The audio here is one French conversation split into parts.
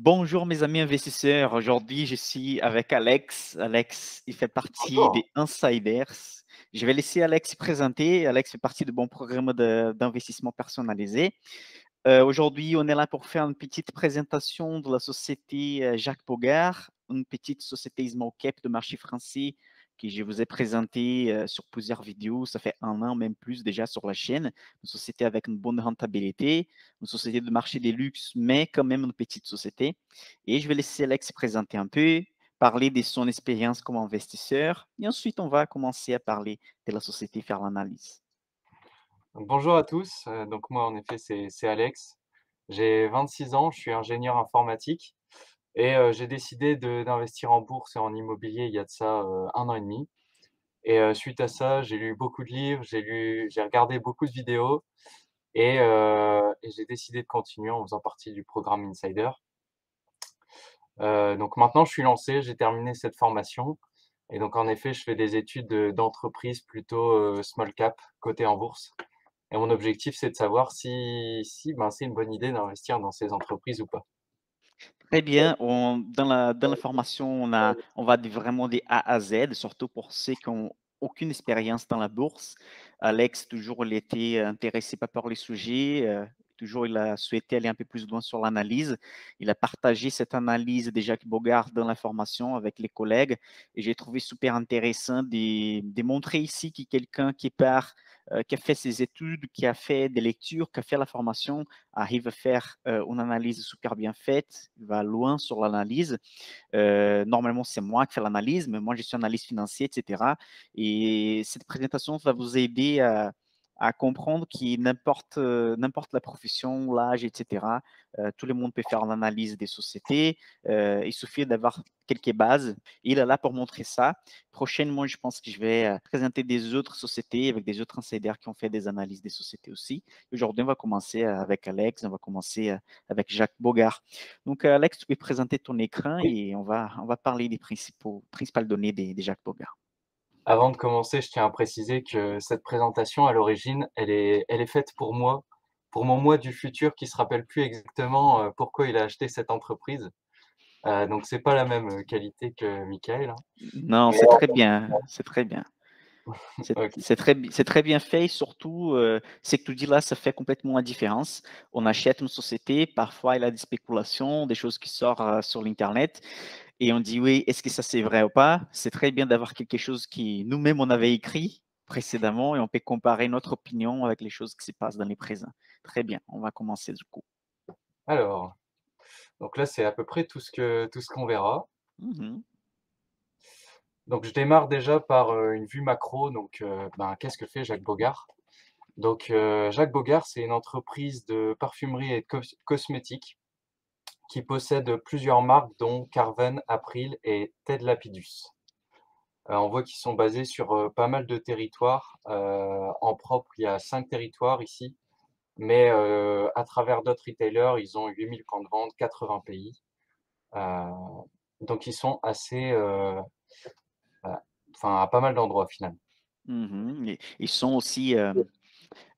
Bonjour mes amis investisseurs. Aujourd'hui, je suis avec Alex. Alex, il fait partie Bonjour. des Insiders. Je vais laisser Alex se présenter. Alex fait partie de bon programme d'investissement personnalisé. Aujourd'hui, on est là pour faire une petite présentation de la société Jacques Bogart, une petite société small cap de marché français que je vous ai présentée sur plusieurs vidéos. Ça fait un an, même plus déjà sur la chaîne. Une société avec une bonne rentabilité, une société de marché des luxe, mais quand même une petite société. Et je vais laisser Alex se présenter un peu, parler de son expérience comme investisseur. Et ensuite, on va commencer à parler de la société, faire l'analyse. Donc, bonjour à tous. Donc moi, en effet, c'est Alex. J'ai 26 ans, je suis ingénieur informatique et j'ai décidé d'investir en bourse et en immobilier il y a de ça 1 an et demi. Et suite à ça, j'ai lu beaucoup de livres, j'ai regardé beaucoup de vidéos et j'ai décidé de continuer en faisant partie du programme Insider. Donc maintenant, je suis lancé, j'ai terminé cette formation et donc en effet, je fais des études d'entreprise plutôt small cap, cotées en bourse. Et mon objectif, c'est de savoir si c'est une bonne idée d'investir dans ces entreprises ou pas. Très bien. Dans la formation, on va vraiment des A à Z, surtout pour ceux qui n'ont aucune expérience dans la bourse. Alex, toujours, il était intéressé par les sujets. Toujours, il a souhaité aller un peu plus loin sur l'analyse. Il a partagé cette analyse de Jacques Bogart dans la formation avec les collègues. Et j'ai trouvé super intéressant de montrer ici que quelqu'un qui a fait ses études, qui a fait des lectures, qui a fait la formation, arrive à faire une analyse super bien faite, il va loin sur l'analyse. Normalement, c'est moi qui fais l'analyse, mais moi, je suis analyste financier, etc. Et cette présentation va vous aider à comprendre que n'importe la profession, l'âge, etc., tout le monde peut faire l'analyse des sociétés. Il suffit d'avoir quelques bases. Il est là pour montrer ça. Prochainement, je pense que je vais présenter des autres sociétés avec des autres insiders qui ont fait des analyses des sociétés aussi. Aujourd'hui, on va commencer avec Alex, on va commencer avec Jacques Bogart. Donc, Alex, tu peux présenter ton écran Oui. et on va parler des principales données des Jacques Bogart. Avant de commencer, je tiens à préciser que cette présentation, à l'origine, elle est faite pour mon moi du futur qui se rappelle plus exactement, pourquoi il a acheté cette entreprise. Donc c'est pas la même, qualité que Michael, hein. Non, Mais c'est très bien, c'est très bien. OK. C'est très bien fait et surtout, ce que tu dis là, ça fait complètement la différence. On achète une société, parfois il y a des spéculations, des choses qui sortent sur l'internet et on dit: «Oui, est-ce que ça c'est vrai ou pas?» C'est très bien d'avoir quelque chose qui nous-mêmes on avait écrit précédemment et on peut comparer notre opinion avec les choses qui se passent dans les présents. Très bien, on va commencer du coup. Alors, donc là, c'est à peu près tout ce qu'on verra. Mmh. Donc je démarre déjà par, une vue macro, donc qu'est-ce que fait Jacques Bogart? Donc Jacques Bogart, c'est une entreprise de parfumerie et de cosmétiques qui possède plusieurs marques dont Carven, April et Ted Lapidus. On voit qu'ils sont basés sur, pas mal de territoires. En propre, il y a 5 territoires ici, mais à travers d'autres retailers, ils ont 8 000 points de vente, 80 pays. Heu, donc ils sont assez, à pas mal d'endroits finalement. Mmh. Et ils sont aussi,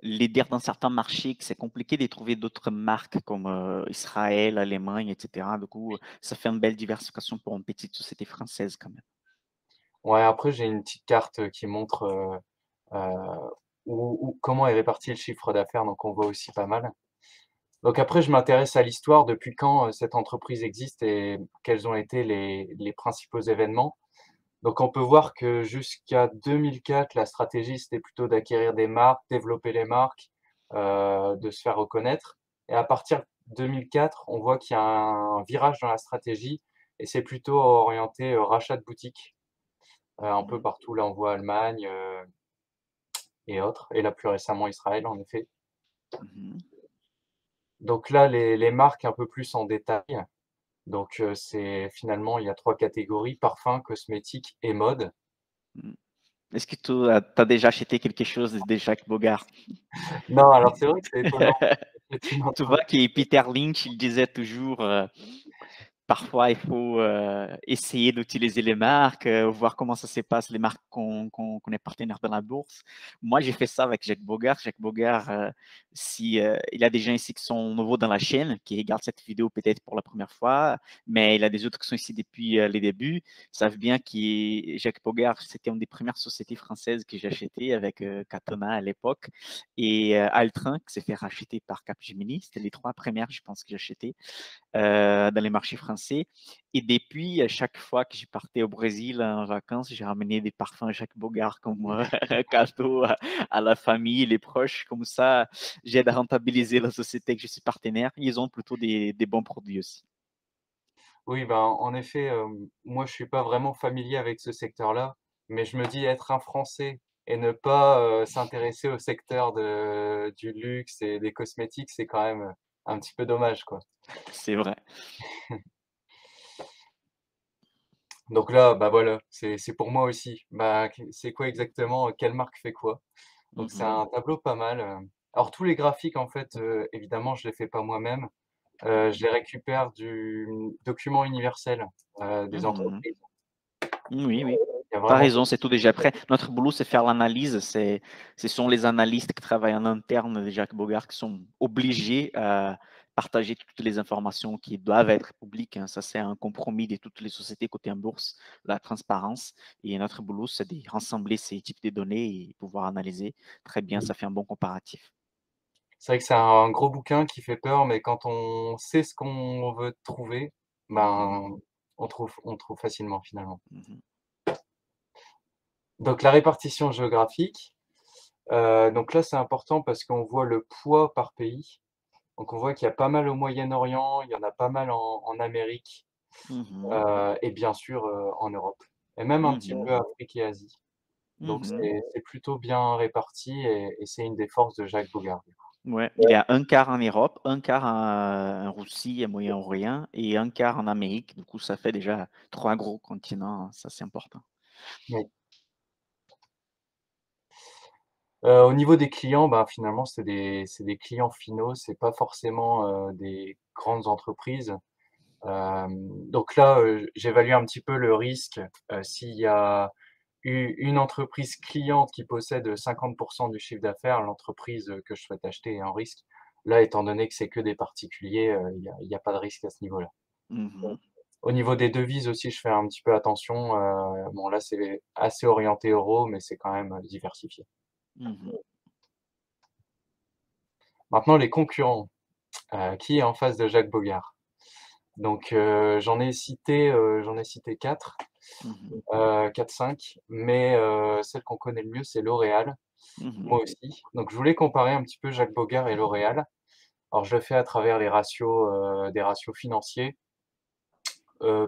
leaders dans certains marchés que c'est compliqué de trouver d'autres marques comme, Israël, Allemagne et cetera. Du coup, ça fait une belle diversification pour une petite société française quand même. Ouais, après j'ai une petite carte, qui montre, heu, où comment est réparti le chiffre d'affaires, donc on voit aussi pas mal. Donc après, je m'intéresse à l'histoire, depuis quand, cette entreprise existe et quels ont été les principaux événements. Donc on peut voir que jusqu'à 2004, la stratégie, c'était plutôt d'acquérir des marques, développer les marques, de se faire reconnaître et à partir de 2004, on voit qu'il y a un virage dans la stratégie et c'est plutôt orienté, rachat de boutiques, un peu Mmh. partout. Là, on voit Allemagne, et autres et là, plus récemment, Israël, en effet. Mmh. Donc là, les marques un peu plus en détail. Donc, c'est finalement, il y a 3 catégories: parfum, cosmétiques et mode. Mmh. Est-ce que tu as déjà acheté quelque chose de Jacques Bogart? Non, alors c'est vrai que c'est étonnant. C'est une Tu vois entreprise que Peter Lynch, il disait toujours, Parfois, il faut, essayer d'utiliser les marques, voir comment ça se passe, les marques qu'on est partenaire dans la bourse. Moi, j'ai fait ça avec Jacques Bogart. Jacques Bogart, si, il y a des gens ici qui sont nouveaux dans la chaîne, qui regardent cette vidéo peut-être pour la première fois, mais il y a des autres qui sont ici depuis, les débuts, savent bien que Jacques Bogart, c'était une des premières sociétés françaises que j'ai achetées avec, Catena à l'époque et Altran qui s'est fait racheter par Capgemini. C'était les 3 premières, je pense, que j'ai achetées dans les marchés français. Et depuis, à chaque fois que je partais au Brésil en vacances, j'ai ramené des parfums Jacques Bogart comme cadeau à la famille, les proches. Comme ça, j'aide à rentabiliser la société que je suis partenaire. Ils ont plutôt des bons produits aussi. Oui, ben, en effet, moi, je suis pas vraiment familier avec ce secteur-là, mais je me dis être un Français et ne pas, s'intéresser au secteur du luxe et des cosmétiques, c'est quand même, un petit peu dommage, quoi. C'est vrai. Donc là, bah, voilà, c'est pour moi aussi. Bah, c'est quoi exactement, quelle marque fait quoi? Donc c'est Mhm, un tableau pas mal, alors tous les graphiques en fait, évidemment je les fais pas moi-même, je mhm, les récupère du document universel, des mhm. entreprises. Oui, oui. Il y a Tu as vraiment raison, c'est tout déjà prêt. Notre boulot, c'est faire l'analyse. Ce sont les analystes qui travaillent en interne de Jacques Bogart qui sont obligés à partager toutes les informations qui doivent être publiques, hein. Ça, c'est un compromis de toutes les sociétés cotées en bourse, la transparence. Et notre boulot, c'est de rassembler ces types de données et pouvoir analyser. Très bien, ça fait un bon comparatif. c'est vrai que c'est un gros bouquin qui fait peur, mais quand on sait ce qu'on veut trouver, Mhm, ben, on trouve facilement finalement. mhm, Donc la répartition géographique, donc là c'est important parce qu'on voit le poids par pays. Donc on voit qu'il y a pas mal au Moyen-Orient, il y en a pas mal en Amérique, mhm, et bien sûr, en Europe et même un petit mhm, peu Afrique et Asie. Donc mhm. c'est plutôt bien réparti et c'est une des forces de Jacques Bogart, du coup. Ouais, il y a un quart en Europe, un quart en Russie et Moyen-Orient et un quart en Amérique. Du coup, ça fait déjà 3 gros continents, hein, ça c'est important. Oui. Au niveau des clients, bah, finalement, c'est des clients finaux, c'est pas forcément, des grandes entreprises. Donc là, j'évalue un petit peu le risque, s'il y a une entreprise cliente qui possède 50 du chiffre d'affaires, l'entreprise, que je souhaite acheter est en risque. Là, étant donné que c'est que des particuliers, il y a pas de risque à ce niveau-là. Mmh. Au niveau des devises aussi, je fais un petit peu attention, bon là, c'est assez orienté euro, mais c'est quand même, diversifié. Mmh. Maintenant les concurrents, qui est en face de Jacques Bogart? Donc, j'en ai cité 4, Mmh. 4-5, mais celle qu'on connaît le mieux, c'est L'Oréal, Mmh. moi aussi. Donc je voulais comparer un petit peu Jacques Bogart et L'Oréal. Alors je le fais à travers des ratios financiers.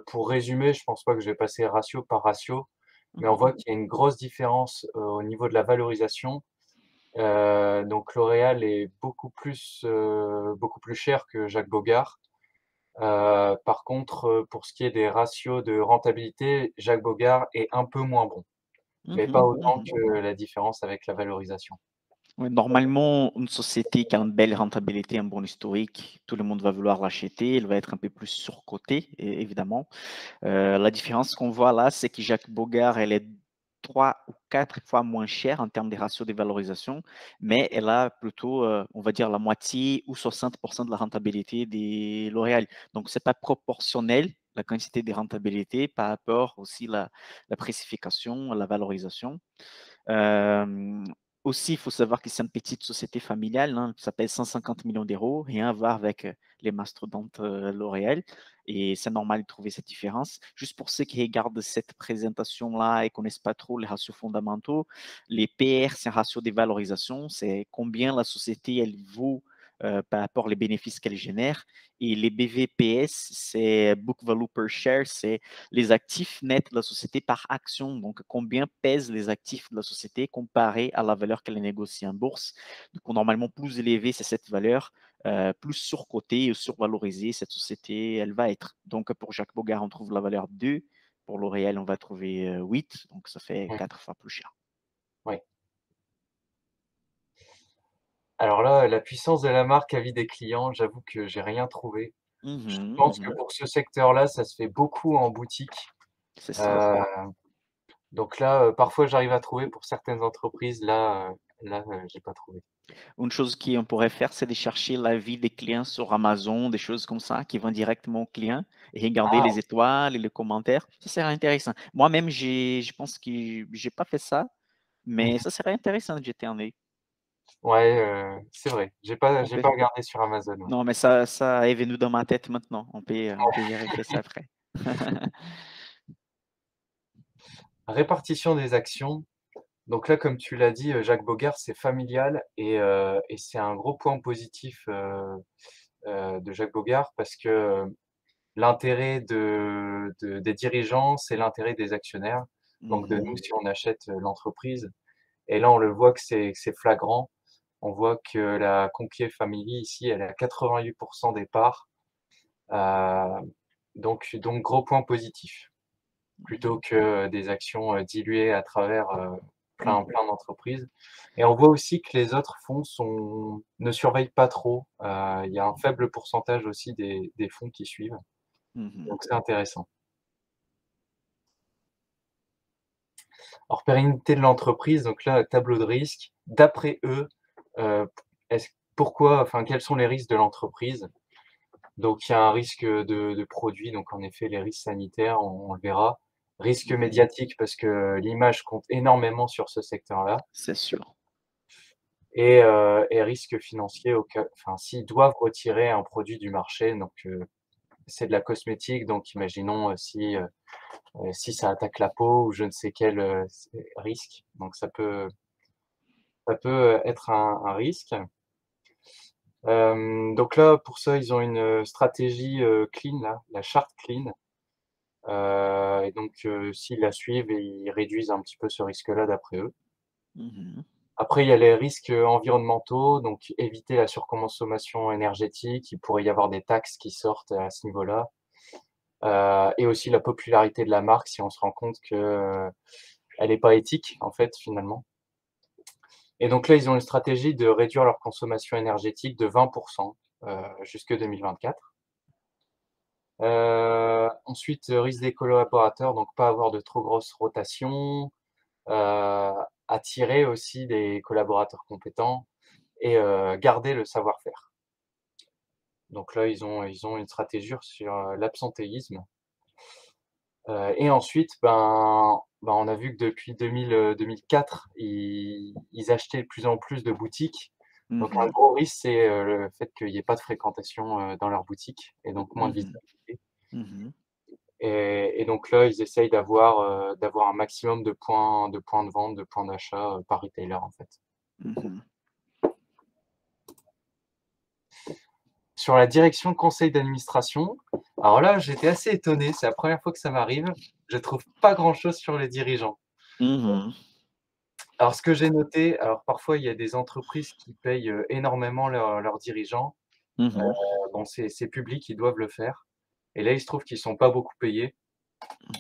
Pour résumer, je pense pas que je vais passer ratio par ratio, mais on Mmh. voit qu'il y a une grosse différence, au niveau de la valorisation. Donc L'Oréal est beaucoup plus cher que Jacques Bogart. Par contre, pour ce qui est des ratios de rentabilité, Jacques Bogart est un peu moins bon, mais pas Mmh. autant Mmh. que la différence avec la valorisation. Ouais, normalement, une société qui a une belle rentabilité, un bon historique, tout le monde va vouloir l'acheter. Elle va être un peu plus surcotée, évidemment. La différence qu'on voit là, c'est que Jacques Bogart, elle est 3 ou 4 fois moins chère en termes de ratio de valorisation, mais elle a plutôt, on va dire la moitié ou 60 de la rentabilité des L'Oréal. Donc c'est pas proportionnel, la quantité de rentabilité par rapport aussi la précification, la valorisation. Hem, Aussi, il faut savoir que c'est une petite société familiale, hein, ça pèse 150 millions d'euros, rien à voir avec, les mastodontes, L'Oréal et c'est normal de trouver cette différence. Juste pour ceux qui regardent cette présentation-là et connaissent pas trop les ratios fondamentaux, les PR, c'est un ratio de valorisation, c'est combien la société, elle vaut, par rapport les bénéfices qu'elle génère et les BVPS, c'est book value per share, c'est les actifs nets de la société par action. Donc, combien pèsent les actifs de la société comparé à la valeur qu'elle négocie en bourse. Donc, normalement, plus élevé c'est cette valeur, plus surcotée ou survalorisée cette société, elle va être. Donc, pour Jacques Bogart, on trouve la valeur 2. Pour L'Oréal, on va trouver 8. Donc, ça fait Mmh, 4 fois plus cher. oui. Alors là, la puissance de la marque avis des clients, j'avoue que j'ai rien trouvé. Mmh Je mh, pense que mmh. pour ce secteur-là, ça se fait beaucoup en boutique. C'est ça. Heu, donc là, parfois j'arrive à trouver pour certaines entreprises, j'ai pas trouvé. Une chose qu'on pourrait faire, c'est de chercher l'avis des clients sur Amazon, des choses comme ça, qui vont directement aux clients et regarder Ah! les étoiles et les commentaires. Ça serait intéressant. Moi-même, je pense que j'ai pas fait ça, mais Mmh. ça serait intéressant de jeter un œil. Ouais, c'est vrai. On J'ai peut pas regardé sur Amazon, ouais. non, mais ça est venu dans ma tête maintenant. On peut vérifier ça après. Répartition des actions, donc là, comme tu l'as dit, Jacques Boggart, c'est familial et c'est un gros point positif, de Jacques Boggart parce que, l'intérêt des dirigeants, c'est l'intérêt des actionnaires, donc de nous Mmh. si on achète, l'entreprise et là, on le voit que c'est flagrant. On voit que la Conquier Family ici, elle est à 88 des parts, donc gros point positif. Plutôt que, des actions, diluées à travers, Mmh. plein d'entreprises et on voit aussi que les autres fonds ne surveillent pas trop, il y a un faible pourcentage aussi des fonds qui suivent, Mmh. donc c'est intéressant. Alors pérennité de l'entreprise, donc là, tableau de risque. D'après eux, est-ce pourquoi enfin, quels sont les risques de l'entreprise? Donc il y a un risque, de produit, donc en effet les risques sanitaires, on le verra. Risque Mmh. médiatique parce que l'image compte énormément sur ce secteur-là. C'est sûr. Et risque financier au cas enfin, s'ils doivent retirer un produit du marché, donc c'est de la cosmétique, donc imaginons, si ça attaque la peau ou je ne sais quel, risque, donc ça peut, être un risque. Donc là, pour ça, ils ont une, stratégie, clean là, la charte clean, et donc s'ils la suivent et ils réduisent un petit peu ce risque-là d'après eux. Mmh. Après, il y a les risques, environnementaux, donc éviter la surconsommation énergétique. Il pourrait y avoir des taxes qui sortent à ce niveau-là, et aussi la popularité de la marque si on se rend compte que, elle est pas éthique, en fait, finalement. Et donc là, ils ont une stratégie de réduire leur consommation énergétique de 20 jusque 2024. Ensuite, risque des collaborateurs, donc pas avoir de trop grosse rotation, heu, attirer aussi des collaborateurs compétents et garder le savoir-faire. Donc là, ils ont une stratégie sur, l'absentéisme, et ensuite, on a vu que depuis 2004, ils achetaient de plus en plus de boutiques. Donc un Mmh. gros risque, c'est, le fait qu'il y ait pas de fréquentation, dans leurs boutiques et donc moins de Mmh. visibilité Mmh. et donc là, ils essayent d'avoir un maximum de points de vente, de points d'achat, par retailer, en fait. Mmh. Sur la direction conseil d'administration, alors là, j'étais assez étonné, c'est la première fois que ça m'arrive. Je trouve pas grand-chose sur les dirigeants. Mmh. Alors ce que j'ai noté, alors parfois il y a des entreprises qui payent, énormément leurs dirigeants. Mmh. Bon c'est public, ils doivent le faire et là, il se trouve qu'ils sont pas beaucoup payés.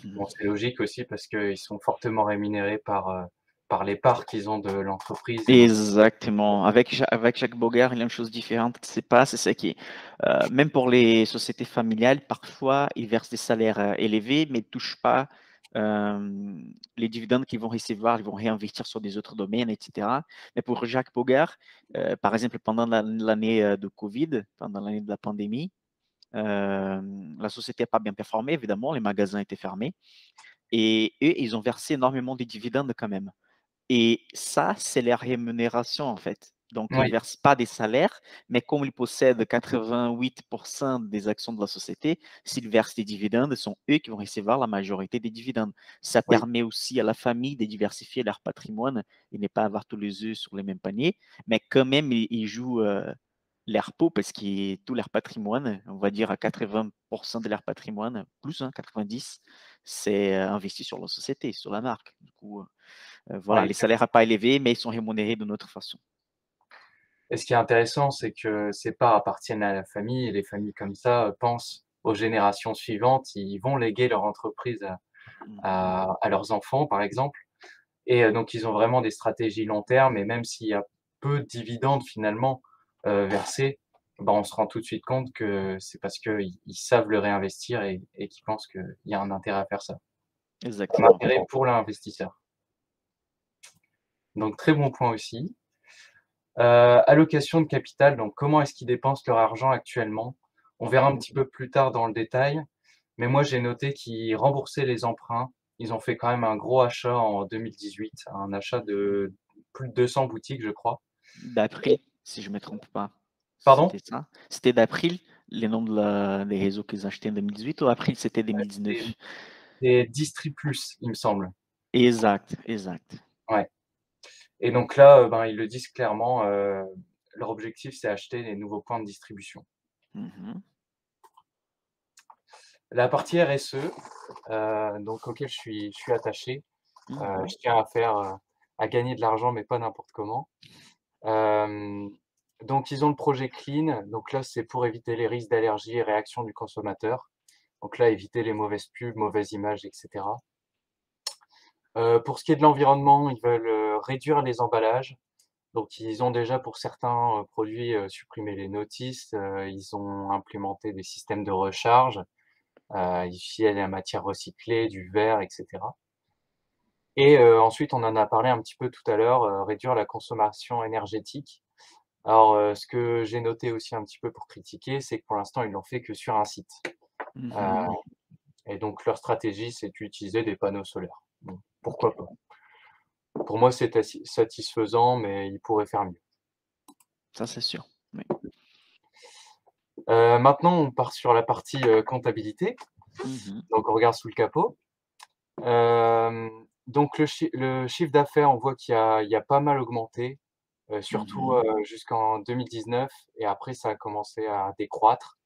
Bon, Mmh. c'est logique aussi parce qu'ils sont fortement rémunérés par les parts qu'ils ont de l'entreprise et donc Exactement. Avec Jacques Boggart, il y a une chose différente qui se passe, c'est que, même pour les sociétés familiales, parfois, ils versent des salaires, élevés, mais ne touchent pas, les dividendes qu'ils vont recevoir. Ils vont réinvestir sur des autres domaines et cetera. Mais pour Jacques Boggart, par exemple, pendant l'année, de covid, pendant l'année de la pandémie, la société n'a pas bien performé, évidemment, les magasins étaient fermés et eux, ils ont versé énormément de dividendes quand même. Et ça, c'est la rémunération, en fait. Donc, ils oui, ne versent pas des salaires, mais comme ils possèdent 88 des actions de la société, s'ils versent des dividendes, ce sont eux qui vont recevoir la majorité des dividendes. Ça oui, permet aussi à la famille de diversifier leur patrimoine et ne pas avoir tous les œufs sur le même panier, mais quand même, ils jouent leur pot parce que tout leur patrimoine, on va dire à 80 de leur patrimoine, plus, hein, 90, c'est investi sur la société, sur la marque. Du coup, voilà, ouais. les salaires sont pas élevés, mais ils sont rémunérés d'une autre façon. Et ce qui est intéressant, c'est que ces parts appartiennent à la famille et les familles comme ça, pensent aux générations suivantes. Ils vont léguer leur entreprise Mmh. à leurs enfants, par exemple et donc ils ont vraiment des stratégies long terme et même s'il y a peu de dividendes finalement, versés, bah, on se rend tout de suite compte que c'est parce qu'ils savent le réinvestir et qu'ils pensent qu'il y a un intérêt à faire ça. Un Exactement. intérêt pour l'investisseur. Donc très bon point aussi. Allocation de capital, donc comment est-ce qu'ils dépensent leur argent actuellement? On verra un petit peu plus tard dans le détail, mais moi j'ai noté qu'ils remboursaient les emprunts. Ils ont fait quand même un gros achat en 2018, un achat de plus de 200 boutiques, je crois. D'April, si je ne me trompe pas. Pardon? C'était ça? C'était d'April, les noms des réseaux qu'ils achetaient en 2018 ou April, c'était C'est 2019? c'est Distriplus, il me semble. Exact, exact. Ouais, et donc là, ben, ils le disent clairement, leur objectif, c'est acheter les nouveaux points de distribution. Mhm, La partie RSE, donc auquel je suis attaché, mhm, je tiens à faire, à gagner de l'argent, mais pas n'importe comment. Hem, donc ils ont le projet Clean, donc là, c'est pour éviter les risques d'allergie et réaction du consommateur. Donc là, éviter les mauvaises pubs, mauvaises images et cetera. Pour ce qui est de l'environnement, ils veulent, réduire les emballages. Donc ils ont déjà pour certains, produits, supprimé les notices, ils ont implémenté des systèmes de recharge, ici il y a la matière recyclée, du verre et cetera. Et ensuite, on en a parlé un petit peu tout à l'heure, réduire la consommation énergétique. Alors, ce que j'ai noté aussi un petit peu pour critiquer, c'est que pour l'instant, ils l'ont fait que sur un site. Heu mhm. et donc leur stratégie, c'est d'utiliser des panneaux solaires. Bon, pourquoi pas? Pour moi, c'est satisfaisant, mais ils pourraient faire mieux. Ça, c'est sûr. Oui. Maintenant, on part sur la partie, comptabilité. Mhm, Donc on regarde sous le capot. Donc le chiffre d'affaires, on voit qu'il y a pas mal augmenté, surtout, mhm, jusqu'en 2019 et après ça a commencé à décroître.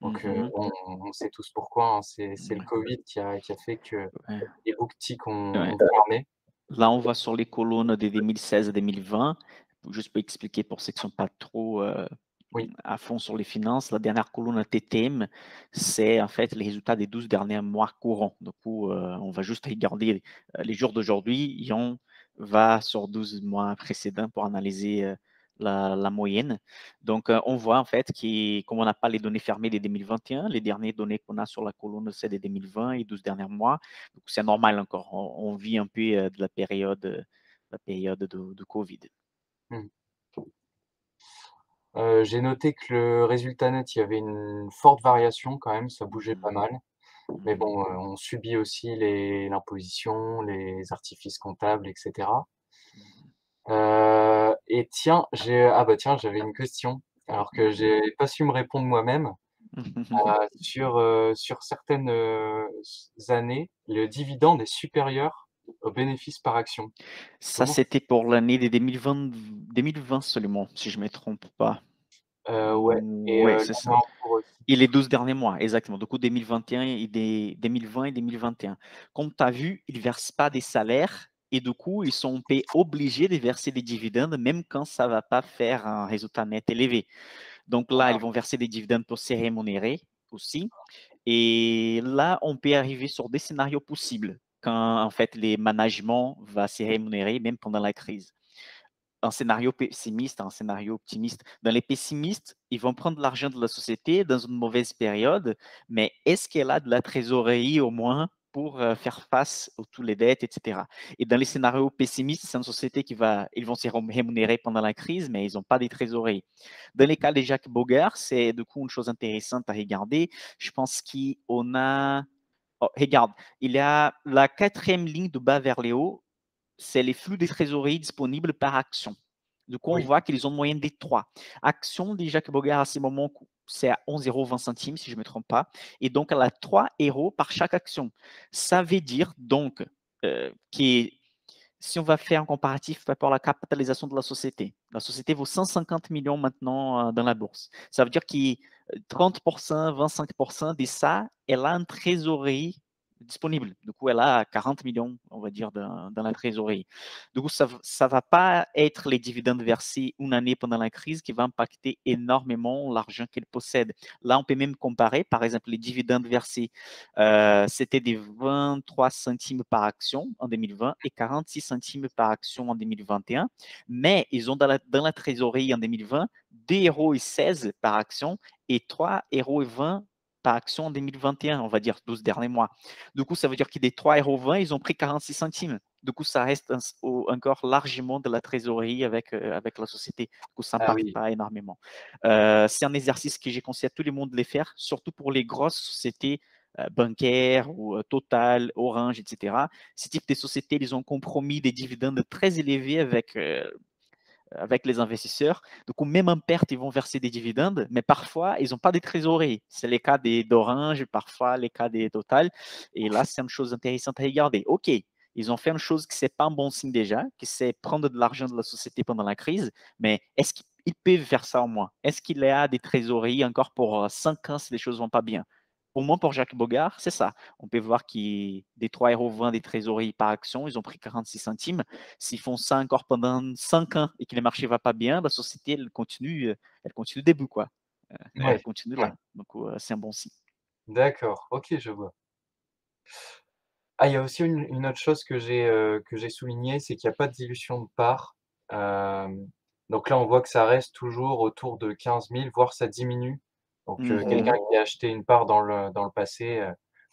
Donc, mhm. on sait tous pourquoi, hein, c'est le Ouais, covid qui a fait que ouais, les boutiques ont ouais. fermé. Là, on va sur les colonnes de 2016 à 2020. Juste pour expliquer pour ceux qui ne sont pas trop Oui, à fond sur les finances, la dernière colonne TTM, c'est en fait les résultats des 12 derniers mois courants. Du coup, on va juste regarder les jours d'aujourd'hui et on va sur 12 mois précédents pour analyser la moyenne. Donc, on voit en fait que, comme on n'a pas les données fermées des 2021, les dernières données qu'on a sur la colonne, c'est des 2020 et 12 derniers mois. Donc, c'est normal encore. On vit un peu de la période de Covid. mmh. J'ai noté que le résultat net, il y avait une forte variation quand même, ça bougeait pas Mhm, mal. Mais mhm, bon, on subit aussi l'imposition, les artifices comptables et cetera. Et tiens, bah, tiens, j'avais une question, alors que mhm, j'ai pas su me répondre moi-même. mhm. Sur certaines, années, le dividende est supérieur au bénéfice par action. Ça, Comment c'était pour l'année de 2020 seulement, si je ne me trompe pas. ouais, et Ouais, c'est l'année ça. en cours aussi. Et les 12 derniers mois, exactement. Du coup, 2021 et 2020 et 2021. Comme tu as vu, ils ne versent pas des salaires et du coup, ils sont obligés de verser des dividendes même quand ça ne va pas faire un résultat net élevé. Donc là, ils Ah, vont verser des dividendes pour se rémunérer aussi. Et là, on peut arriver sur des scénarios possibles quand en fait les managements vont se rémunérer même pendant la crise. Un scénario pessimiste, un scénario optimiste. Dans les pessimistes, ils vont prendre l'argent de la société dans une mauvaise période, mais est-ce qu'elle a de la trésorerie au moins pour faire face à toutes les dettes, etc. Et dans les scénarios pessimistes, c'est une société ils vont se rémunérer pendant la crise, mais ils n'ont pas de trésorerie. Dans les cas de Jacques Bogart, c'est du coup une chose intéressante à regarder. Je pense qu'on a, oh, regarde, il y a la quatrième ligne de bas vers le haut, c'est les flux de trésorerie disponibles par action. Du coup, on oui, voit qu'ils ont une moyenne des 3. Action de Jacques Bogart à ce moment, c'est à 11,20 €, si je ne me trompe pas. Et donc, elle a 3 € par chaque action. Ça veut dire donc que si on va faire un comparatif par rapport à la capitalisation de la société vaut 150 millions maintenant dans la bourse. Ça veut dire que 30%, 25% de ça, elle a une trésorerie disponible. Du coup, elle a 40 millions, on va dire, dans la trésorerie. Du coup, ça ne va pas être les dividendes versés une année pendant la crise qui va impacter énormément l'argent qu'elle possède. Là, on peut même comparer, par exemple, les dividendes versés, c'était des 23 centimes par action en 2020 et 46 centimes par action en 2021. Mais ils ont dans la trésorerie en 2020 2,16 € par action et 3,20 € par action en 2021, on va dire 12 derniers mois. Du coup, ça veut dire que des 3,20 €, ils ont pris 46 centimes. Du coup, ça reste encore largement de la trésorerie avec la société. Du coup, ça Ah n'impacte oui, pas énormément. C'est un exercice que j'ai conseillé à tout le monde de les faire, surtout pour les grosses sociétés bancaires ou Total, Orange, etc. Ce type de sociétés, ils ont compromis des dividendes très élevés avec les investisseurs. Du coup, même en perte, ils vont verser des dividendes, mais parfois, ils n'ont pas de trésorerie. C'est les cas d'Orange, parfois les cas des Total. Et là, c'est une chose intéressante à regarder. OK, ils ont fait une chose qui n'est pas un bon signe déjà, qui c'est prendre de l'argent de la société pendant la crise, mais est-ce qu'ils peuvent faire ça au moins? Est-ce qu'il y a des trésoreries encore pour 5 ans si les choses ne vont pas bien? Au moins pour Jacques Bogart, c'est ça. On peut voir qu'il des 3,20 € des trésoreries par action, ils ont pris 46 centimes. S'ils font ça encore pendant 5 ans et que le marché ne va pas bien, la société, elle continue debout, quoi. Elle ouais, continue ouais. là. Donc, c'est un bon signe. D'accord, OK, je vois. Ah, il y a aussi une autre chose que j'ai souligné, c'est qu'il y a pas de dilution de parts. Hem, donc là, on voit que ça reste toujours autour de 15 000, voire ça diminue. Donc, quelqu'un Mhm. qui a acheté une part dans le passé,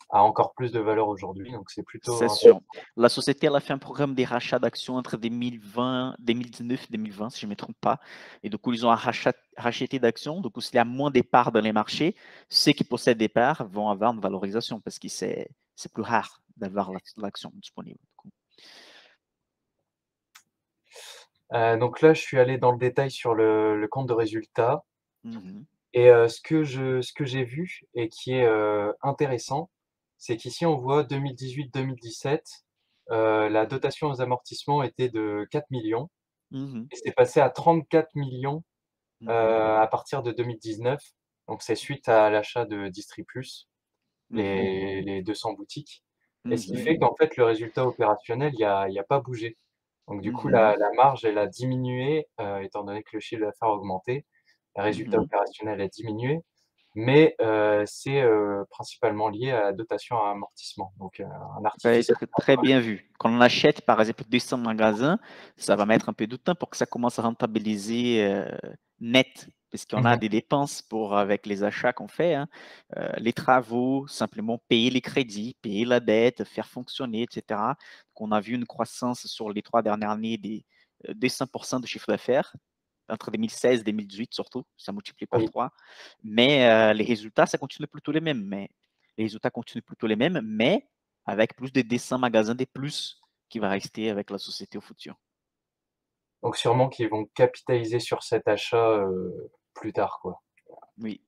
a encore plus de valeur aujourd'hui, donc c'est plutôt C'est intéressant. sûr. La société, elle a fait un programme des rachats d'actions entre 2020, 2019 et 2020, si je ne me trompe pas. Et du coup, ils ont racheté d'actions. Du coup, s'il y a moins de parts dans les marchés, ceux qui possèdent des parts vont avoir une valorisation parce que c'est plus rare d'avoir l'action disponible. Du coup. Donc là, je suis allé dans le détail sur le compte de résultat Mhm. et ce que j'ai vu et qui est, intéressant, c'est qu'ici on voit 2018-2017, la dotation aux amortissements était de 4 millions Mhm. et c'est passé à 34 millions Mhm. à partir de 2019. Donc c'est suite à l'achat de Distriplus, Mhm. les 200 boutiques et ce qui Mhm. fait qu'en fait le résultat opérationnel, il y a pas bougé. Donc du coup Mhm. la marge, elle a diminué, étant donné que le chiffre d'affaires a augmenté. Le résultat Mhm. opérationnel a diminué, mais c'est, principalement lié à la dotation à amortissement, donc un Ça va artifice être très bien vu. Quand on achète, par exemple, 200 magasins, ça va mettre un peu de temps pour que ça commence à rentabiliser net, parce qu'on a mmh. des dépenses avec les achats qu'on fait, hein. Les travaux, simplement payer les crédits, payer la dette, faire fonctionner, etc. Donc, on a vu une croissance sur les 3 dernières années des 200% de chiffre d'affaires, entre 2016 et 2018 surtout, ça multiplie par Oui, 3. Mais les résultats, ça continue plutôt les mêmes. Mais les résultats continuent plutôt les mêmes, mais avec plus de 200 magasins de plus qui va rester avec la société au futur. donc sûrement qu'ils vont capitaliser sur cet achat, plus tard, quoi. Oui,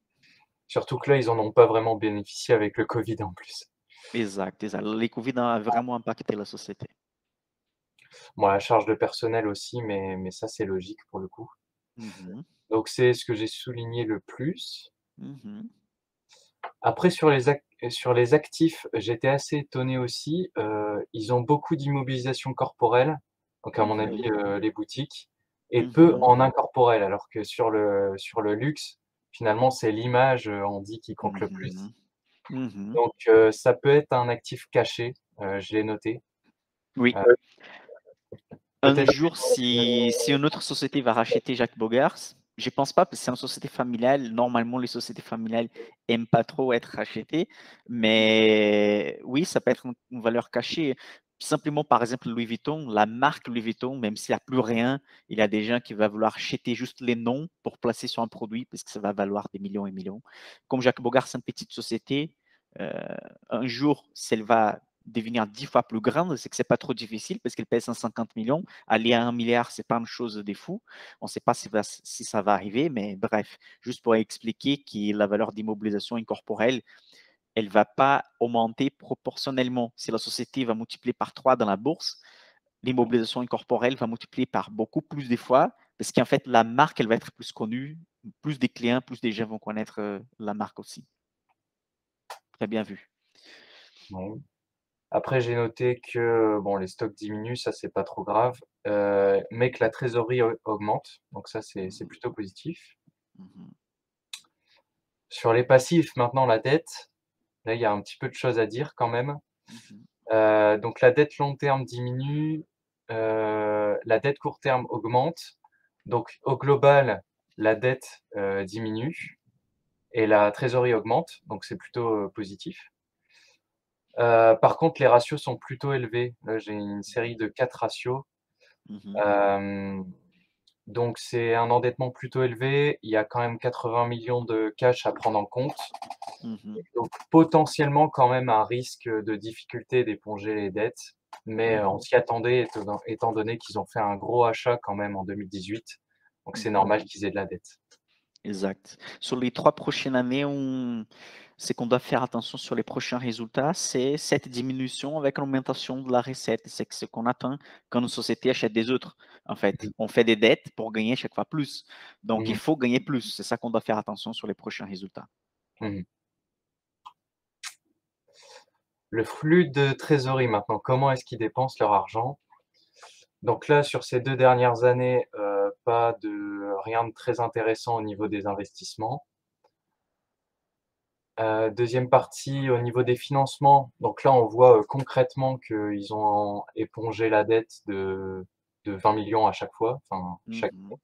Surtout que là, ils en ont pas vraiment bénéficié avec le covid en plus. exact, exact. Les Covid a vraiment impacté la société. Bon, la charge de personnel aussi, mais ça, c'est logique pour le coup. Mhm, Donc c'est ce que j'ai souligné le plus. mhm, Après sur les actifs, j'étais assez étonné aussi, ils ont beaucoup d'immobilisation corporelle, donc à mon avis, mhm, les boutiques et peu mhm, en incorporel, alors que sur le luxe, finalement, c'est l'image, on dit qui compte le plus. mhm, mhm. Donc ça peut être un actif caché, je l'ai noté. Oui, Heu, un peut-être jour, si une autre société va racheter Jacques Bogart, je pense pas, parce que c'est une société familiale. Normalement, les sociétés familiales aiment pas trop être rachetées. Mais oui, ça peut être une valeur cachée. Simplement, par exemple, Louis Vuitton, la marque Louis Vuitton, même s'il n'y a plus rien, il y a des gens qui vont vouloir acheter juste les noms pour placer sur un produit parce que ça va valoir des millions et millions. Comme Jacques Bogart, c'est une petite société. euh, un jour, si elle va devenir 10 fois plus grande, c'est que c'est pas trop difficile parce qu'elle pèse 150 millions. Aller à 1 milliard, c'est pas une chose de fou. On ne sait pas si ça va arriver, mais bref, juste pour expliquer que la valeur d'immobilisation incorporelle, elle ne va pas augmenter proportionnellement. Si la société va multiplier par 3 dans la bourse, l'immobilisation incorporelle va multiplier par beaucoup plus de fois, parce qu'en fait, la marque, elle va être plus connue, plus des clients, plus des gens vont connaître la marque aussi. Très bien vu. ouais. Après, j'ai noté que, bon, les stocks diminuent, ça, c'est pas trop grave, mais que la trésorerie augmente, donc ça, c'est Mmh. plutôt positif. Mmh. Sur les passifs, maintenant, la dette, là, il y a un petit peu de choses à dire quand même. Mmh. Donc la dette long terme diminue, la dette court terme augmente. Donc au global, la dette, diminue et la trésorerie augmente, donc c'est plutôt, positif. Par contre, les ratios sont plutôt élevés. Là, j'ai une série de 4 ratios. Mmh. Hem, donc c'est un endettement plutôt élevé. Il y a quand même 80 millions de cash à prendre en compte. Mmh. Donc potentiellement quand même un risque de difficulté d'éponger les dettes, mais on Mmh. s'y attendait étant donné qu'ils ont fait un gros achat quand même en 2018, donc c'est Mmh. normal qu'ils aient de la dette. Exact. Sur les 3 prochaines années, on ce qu'on doit faire attention sur les prochains résultats, c'est cette diminution avec l'augmentation de la recette. C'est que ce qu'on attend quand une société achète des autres, en fait. Mmh. On fait des dettes pour gagner chaque fois plus. Donc il Mmh. faut gagner plus. C'est ça qu'on doit faire attention sur les prochains résultats. Mmh. Le flux de trésorerie maintenant, comment est-ce qu'ils dépensent leur argent? Donc là, sur ces 2 dernières années, pas de rien de très intéressant au niveau des investissements. 2e partie, au niveau des financements, donc là, on voit, concrètement qu'ils ont épongé la dette de 20 millions à chaque fois, enfin, chaque Mmh.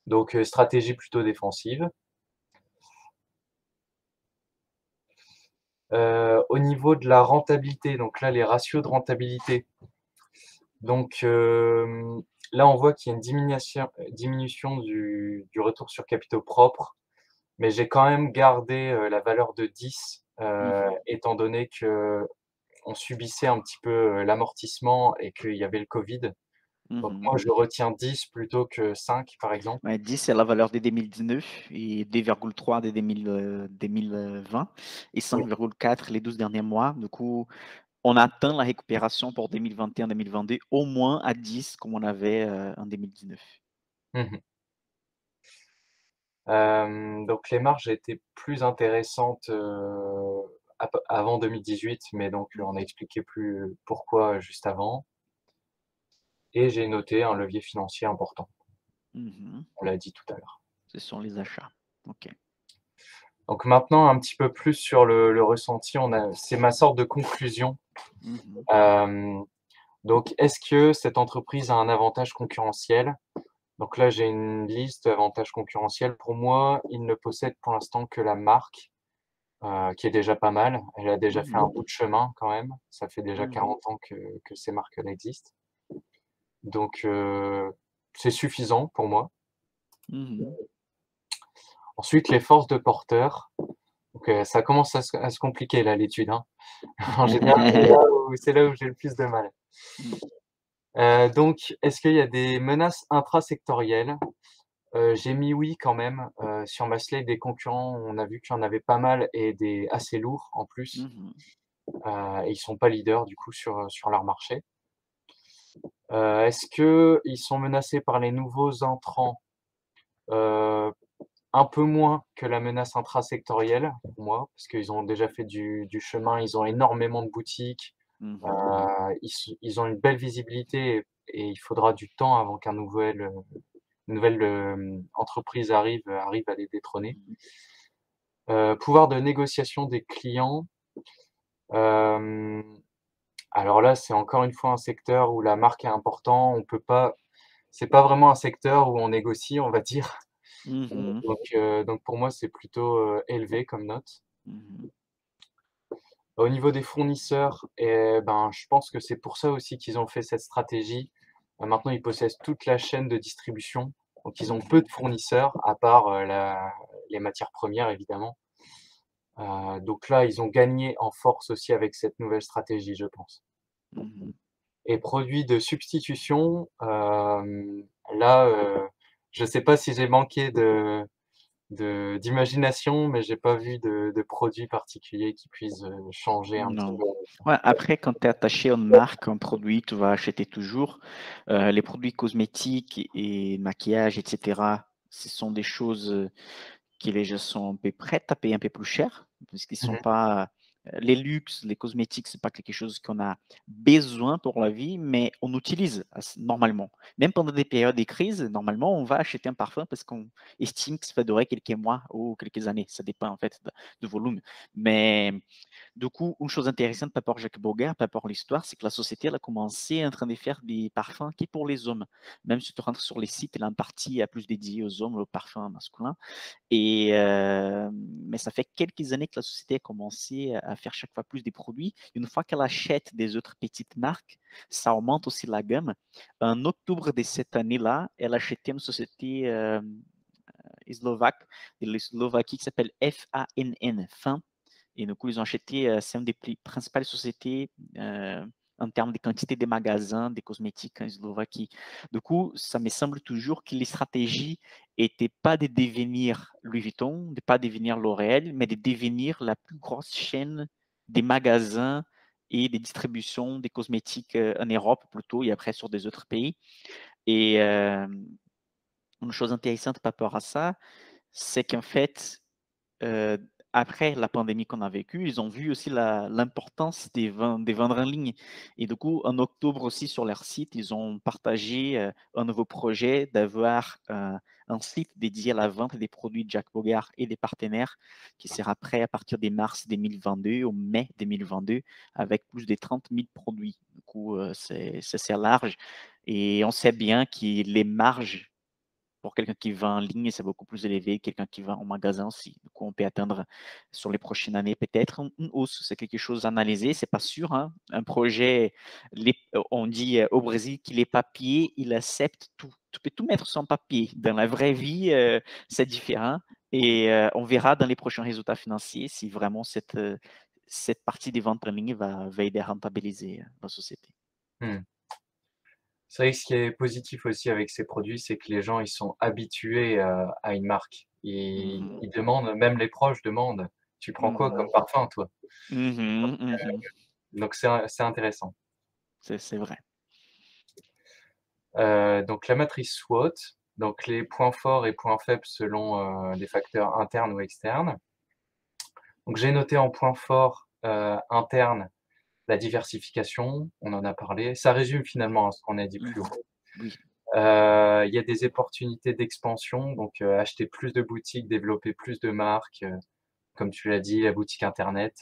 donc stratégie plutôt défensive. Au niveau de la rentabilité, donc là, les ratios de rentabilité, donc là, on voit qu'il y a une diminution du retour sur capitaux propres, mais j'ai quand même gardé, la valeur de 10, Mmh. étant donné qu'on subissait un petit peu, l'amortissement et qu'il y avait le covid. Donc Mmh. moi, je retiens 10 plutôt que 5, par exemple. Ouais, 10, c'est la valeur de 2019 et 2,3 de 2020 et Oui. 5,4 les 12 derniers mois. Du coup, on atteint la récupération pour 2021-2022 au moins à 10 comme on avait, en 2019. Mmh. Donc les marges étaient plus intéressantes, avant 2018, mais donc on a Mmh. expliqué plus pourquoi juste avant. Et j'ai noté un levier financier important, Mmh. on l'a dit tout à l'heure. Ce sont les achats. OK. Donc maintenant un petit peu plus sur le ressenti, c'est ma sorte de conclusion. Mmh. Hem, donc est-ce que cette entreprise a un avantage concurrentiel? Donc là, j'ai une liste d'avantages concurrentiels. Pour moi, il ne possède pour l'instant que la marque, qui est déjà pas mal. Elle a déjà fait un Mmh. bout de chemin quand même. Ça fait déjà Mmh. 40 ans que ces marques-là existent. Donc c'est suffisant pour moi. Mmh. Ensuite, les forces de porteur. Donc ça commence à se compliquer là, l'étude, hein. En général, c'est là où j'ai le plus de mal. Mmh. Donc est-ce qu'il y a des menaces intrasectorielles? J'ai mis oui quand même, sur ma slate des concurrents, on a vu qu'il y en avait pas mal et des assez lourds en plus, Mmh. et ils sont pas leaders du coup sur leur marché. Est-ce qu'ils sont menacés par les nouveaux entrants? Heu, un peu moins que la menace intrasectorielle pour moi, parce qu'ils ont déjà fait du chemin, ils ont énormément de boutiques, Mmh. ils ont une belle visibilité et il faudra du temps avant une nouvelle, entreprise arrive à les détrôner. Mmh. Pouvoir de négociation des clients, hem, alors là, c'est encore une fois un secteur où la marque est important. On peut pas C'est pas vraiment un secteur où on négocie, on va dire. Mmh. Donc pour moi, c'est plutôt, élevé comme note. Mmh. Au niveau des fournisseurs et ben, je pense que c'est pour ça aussi qu'ils ont fait cette stratégie. Maintenant, ils possèdent toute la chaîne de distribution, donc ils ont peu Mmh. de fournisseurs à part, la les matières premières évidemment. Donc là, ils ont gagné en force aussi avec cette nouvelle stratégie, je pense. Mmh. Et produits de substitution, là, je sais pas si j'ai manqué d'imagination, mais j'ai pas vu de produits particuliers qui puissent, changer un petit Non. peu. Ouais, après, quand tu es attaché à une marque, un produit, tu vas acheter toujours. Les produits cosmétiques et maquillage, et cetera, ce sont des choses, que les gens sont un peu prêts à payer un peu plus cher, parce qu'ils Mmh sont mh. pas, les luxes, les cosmétiques, c'est pas quelque chose qu'on a besoin pour la vie, mais on utilise normalement. Même pendant des périodes de crise, normalement, on va acheter un parfum parce qu'on estime que ça va durer quelques mois ou quelques années. Ça dépend en fait de volume. Mais du coup, une chose intéressante par rapport à Jacques Bogart, par rapport à l'histoire, c'est que la société elle a commencé en train de faire des parfums qui pour les hommes. Même si tu rentres sur les sites, elle a une partie plus dédiée aux hommes, aux parfums masculins. Mais ça fait quelques années que la société a commencé à faire chaque fois plus des produits. Une fois qu'elle achète des autres petites marques, ça augmente aussi la gamme. En octobre de cette année-là, elle a acheté une société slovaque, de la Slovaquie qui s'appelle FANN, FAN. Et du coup, ils ont acheté, c'est une des principales sociétés en termes de quantité de magasins de cosmétiques en Slovaquie. Du coup, ça me semble toujours que les stratégies n'étaient pas de devenir Louis Vuitton, de pas devenir L'Oréal, mais de devenir la plus grosse chaîne des magasins et des distributions des cosmétiques en Europe plutôt, et après sur des autres pays. Et une chose intéressante par rapport à ça, c'est qu'en fait, euh, après la pandémie qu'on a vécue, ils ont vu aussi l'importance des vendre en ligne. Et du coup, en octobre aussi, sur leur site, ils ont partagé un nouveau projet d'avoir un site dédié à la vente des produits de Jack Bogart et des partenaires qui sera prêt à partir de mars 2022 au mai 2022 avec plus de 30 000 produits. Du coup, c'est assez large. Et on sait bien que les marges pour quelqu'un qui vend en ligne, c'est beaucoup plus élevé que quelqu'un qui vend en magasin aussi. Du coup, on peut attendre sur les prochaines années peut-être une hausse. C'est quelque chose à analyser, c'est pas sûr, hein. Un projet, on dit au Brésil qu'il est papier, il accepte tout. Tu peux tout mettre sur papier. Dans la vraie vie, c'est différent. Et on verra dans les prochains résultats financiers si vraiment cette partie des ventes en ligne va aider à rentabiliser la société. Mmh. C'est vrai que ce qui est positif aussi avec ces produits, c'est que les gens, ils sont habitués, à une marque. Mhm. Ils demandent, même les proches demandent: «Tu prends quoi comme Mhm. parfum toi?» Mhm. Mhm. Donc c'est intéressant. C'est vrai. Donc la matrice SWOT, donc les points forts et points faibles selon, des facteurs internes ou externes. Donc j'ai noté en point fort, interne, la diversification, on en a parlé. Ça résume finalement, hein, ce qu'on a dit plus haut. Mhm. Oui. Il y a des opportunités d'expansion, donc acheter plus de boutiques, développer plus de marques, comme tu l'as dit, la boutique internet.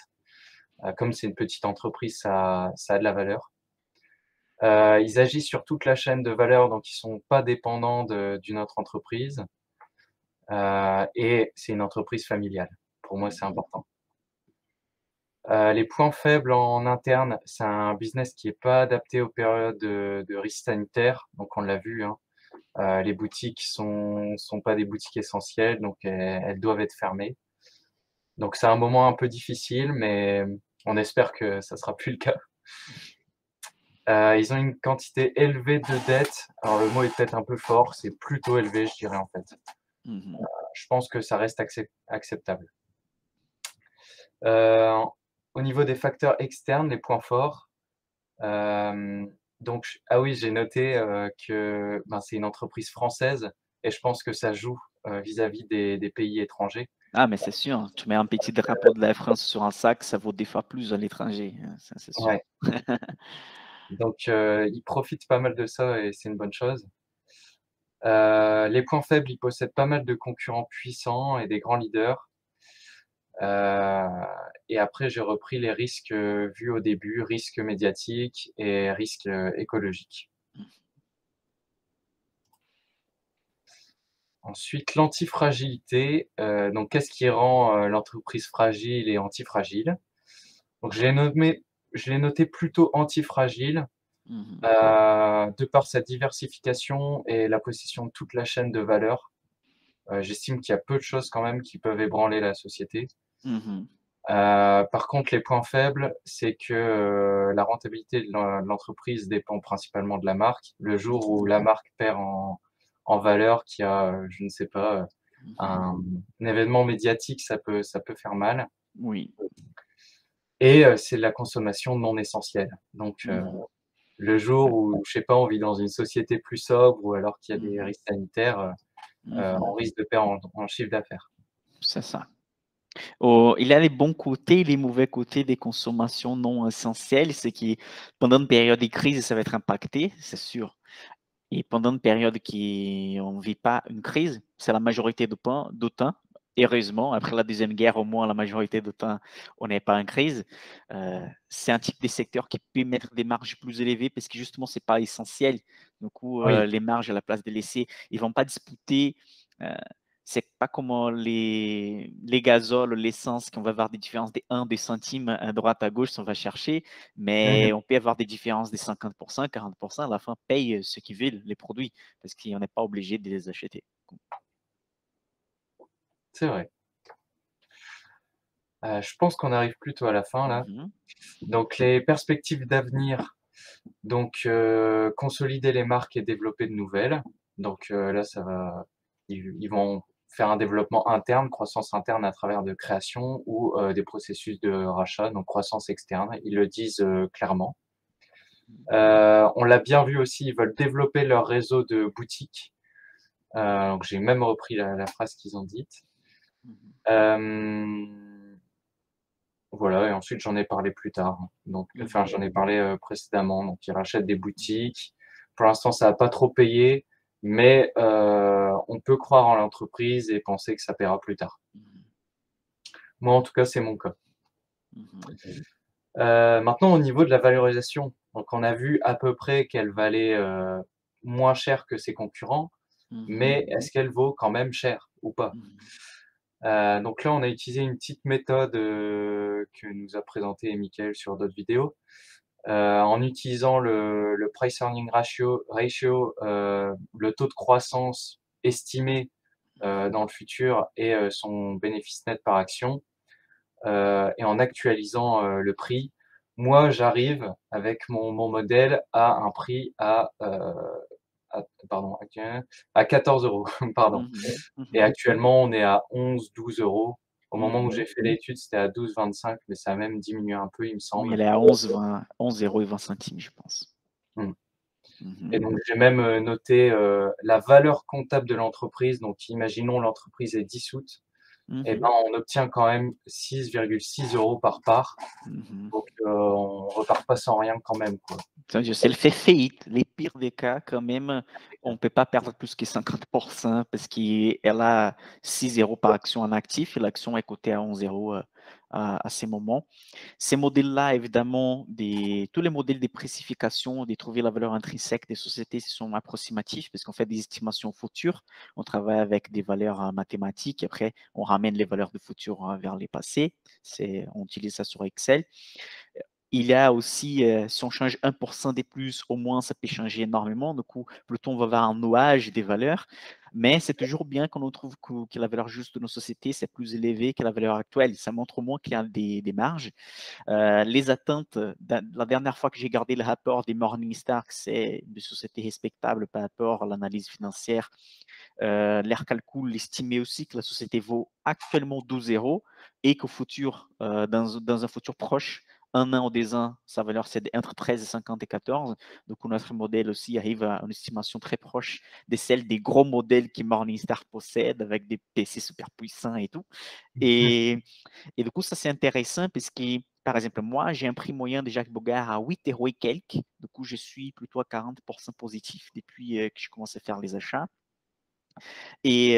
Comme c'est une petite entreprise, ça a de la valeur. Ils agissent sur toute la chaîne de valeur, donc ils sont pas dépendants d'une autre entreprise, et c'est une entreprise familiale. Pour moi, c'est important. Les points faibles en interne, c'est un business qui est pas adapté aux périodes de risque sanitaire, donc on l'a vu, hein. Les boutiques sont pas des boutiques essentielles, donc elles doivent être fermées. Donc c'est un moment un peu difficile, mais on espère que ça sera plus le cas. Ils ont une quantité élevée de dettes. Alors le mot est peut-être un peu fort, c'est plutôt élevé, je dirais, en fait. Mhm. Je pense que ça reste acceptable. Heu, Au niveau des facteurs externes, les points forts, donc ah oui, j'ai noté, que, ben, c'est une entreprise française et je pense que ça joue, vis-à-vis des pays étrangers. Ah, mais c'est sûr, tu mets un petit drapeau de la France sur un sac, ça vaut des fois plus à l'étranger, hein, ça c'est sûr. Ouais, donc ils profitent pas mal de ça et c'est une bonne chose. Les points faibles, ils possèdent pas mal de concurrents puissants et des grands leaders. Heu et après j'ai repris les risques, vus au début, risques médiatiques et risques, écologiques. Ensuite, l'antifragilité, donc qu'est-ce qui rend, l'entreprise fragile et antifragile? Donc je l'ai noté plutôt antifragile, Mhm. de par sa diversification et la possession de toute la chaîne de valeur. J'estime qu'il y a peu de choses quand même qui peuvent ébranler la société. Mhm. Par contre, les points faibles, c'est que, la rentabilité de l'entreprise dépend principalement de la marque. Le jour où la marque perd en valeur, qu'il y a, je ne sais pas, Mhm. un événement médiatique, ça peut faire mal Oui. et c'est la consommation non essentielle. Donc Mhm. le jour où, je sais pas, on vit dans une société plus sobre ou alors qu'il y a des Mhm. risques sanitaires, on Mhm. risque de perdre en chiffre d'affaires. C'est ça. Oh, il y a les bons côtés et les mauvais côtés des consommations non essentielles. C'est que pendant une période de crise, ça va être impacté, c'est sûr. Et pendant une période qui on ne vit pas une crise, c'est la majorité du temps. Heureusement, après la Deuxième Guerre, au moins la majorité du temps, on n'est pas en crise. C'est un type de secteur qui peut mettre des marges plus élevées parce que justement, c'est pas essentiel. Du coup, Oui. les marges à la place de laisser, ils vont pas disputer. euh, c'est pas comme les gazoles, l'essence, qu'on va avoir des différences de 1, des centimes à droite, à gauche, si on va chercher, mais Mmh. on peut avoir des différences de 50%, 40%, à la fin, paye ceux qui veulent les produits, parce qu'on n'est pas obligé de les acheter. C'est vrai. Je pense qu'on arrive plutôt à la fin là. Mhm, Donc les perspectives d'avenir, donc consolider les marques et développer de nouvelles. Donc là, ça va ils vont faire un développement interne, croissance interne à travers de création ou des processus de rachat, donc croissance externe. Ils le disent, clairement. On l'a bien vu aussi, ils veulent développer leur réseau de boutiques. Donc j'ai même repris la phrase qu'ils ont dite. mhm, Hem, voilà et ensuite j'en ai parlé plus tard, donc enfin mhm, j'en ai parlé, précédemment, donc ils rachètent des boutiques. Pour l'instant, ça a pas trop payé, mais on peut croire en l'entreprise et penser que ça paiera plus tard. mhm, Moi, en tout cas, c'est mon cas. mhm, Maintenant au niveau de la valorisation, donc on a vu à peu près qu'elle valait, moins cher que ses concurrents, mhm, mais est-ce qu'elle vaut quand même cher ou pas? mhm, Donc là, on a utilisé une petite méthode, que nous a présentée Mickaël sur d'autres vidéos, en utilisant le price earning ratio, le taux de croissance estimé, dans le futur et son bénéfice net par action, et en actualisant, le prix. Moi, j'arrive avec mon modèle à un prix à pardon, à 14 €, pardon. mhm, Et mhm, actuellement, on est à 11-12 €. Au moment où mhm. j'ai fait l'étude, c'était à 12-25, mais ça a même diminué un peu, il me Oui, semble. elle est à 11, 20, 11,20 €, je pense. Mmh. Et Mhm, donc j'ai même, noté, la valeur comptable de l'entreprise. Donc imaginons l'entreprise est dissoute et ben, mhm, on obtient quand même 6,6 € par part. mhm. Donc on repart pas sans rien quand même, quoi. C'est-à-dire, si elle fait faillite, les pires des cas, quand même, on ne peut pas perdre plus que 50% parce qu'elle a 6 € par action en actif et l'action est cotée à 11 € à ces moments. Ces modèles-là, évidemment, tous les modèles de précification, de trouver la valeur intrinsèque des sociétés, sont approximatifs parce qu'on fait des estimations futures. On travaille avec des valeurs mathématiques. Après, on ramène les valeurs de futur vers les passés. On utilise ça sur Excel. Il y a aussi, si on change 1% de plus, au moins ça peut changer énormément. Du coup, plutôt on va avoir un nuage des valeurs, mais c'est toujours bien qu'on trouve que la valeur juste de nos sociétés, c'est plus élevé que la valeur actuelle. Ça montre au moins qu'il y a des marges. Les attentes, la dernière fois que j'ai gardé le rapport des Morningstar, c'est une société respectable par rapport à l'analyse financière. Leur calcul estimait aussi que la société vaut actuellement 12 € et qu'au futur, dans un futur proche, un an ou 2 ans, sa valeur c'est entre 13 et 50 et 14. Donc notre modèle aussi arrive à une estimation très proche de celle des gros modèles que Morningstar possède avec des PC super puissants et tout. Et, et du coup, ça c'est intéressant parce que, par exemple, moi, j'ai un prix moyen de Jacques Bogart à 8 € et quelques. Du coup, je suis plutôt à 40% positif depuis que je commence à faire les achats. Et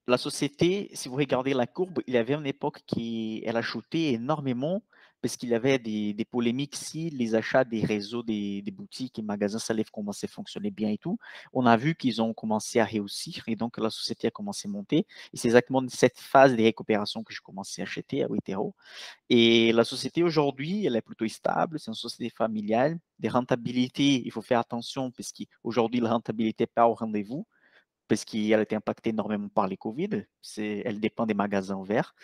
la société, si vous regardez la courbe, il y avait une époque qui elle a chuté énormément parce qu'il y avait des polémiques si les achats des réseaux, des boutiques et magasins, ça allait commencer à fonctionner bien et tout. On a vu qu'ils ont commencé à réussir et donc la société a commencé à monter. Et c'est exactement cette phase de récupération que je commençais à acheter à 8 €. Et la société aujourd'hui, elle est plutôt stable, c'est une société familiale. Des rentabilités, il faut faire attention parce qu'aujourd'hui, la rentabilité n'est pas au rendez-vous parce qu'elle a été impactée énormément par les Covid. Elle dépend des magasins ouverts.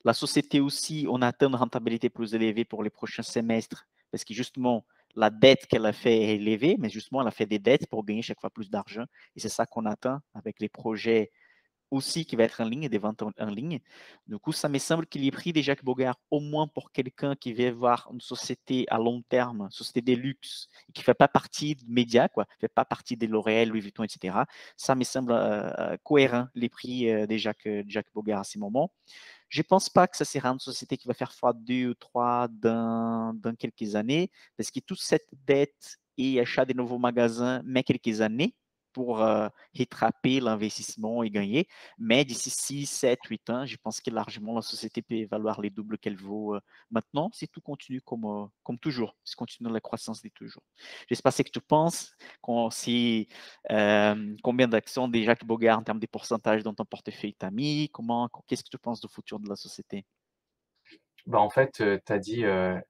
La société aussi, on attend une rentabilité plus élevée pour les prochains semestres parce que justement, la dette qu'elle a fait est élevée, mais justement, elle a fait des dettes pour gagner chaque fois plus d'argent. Et c'est ça qu'on attend avec les projets aussi qui va être en ligne, des ventes en ligne. Du coup, ça me semble qu'il est pris de Jacques Bogart, au moins pour quelqu'un qui veut voir une société à long terme, une société de luxe, et qui ne fait pas partie de médias, quoi, ne fait pas partie de L'Oréal, Louis Vuitton, etc. Ça me semble cohérent, les prix de Jacques Bogart à ces moments. Je ne pense pas que ça sera une société qui va faire fois 2 ou 3 dans quelques années, parce que toute cette dette et achat de nouveaux magasins met quelques années pour rattraper l'investissement et gagner. Mais d'ici 6, 7, 8 ans, je pense que largement la société peut valoir les doubles qu'elle vaut maintenant, si tout continue comme toujours, si continue la croissance de toujours. Je ne sais pas ce que tu penses, si, combien d'actions déjà que Bogart en termes de pourcentage dans ton portefeuille t'as mis, qu'est-ce que tu penses du futur de la société? Bah, en fait, tu as dit,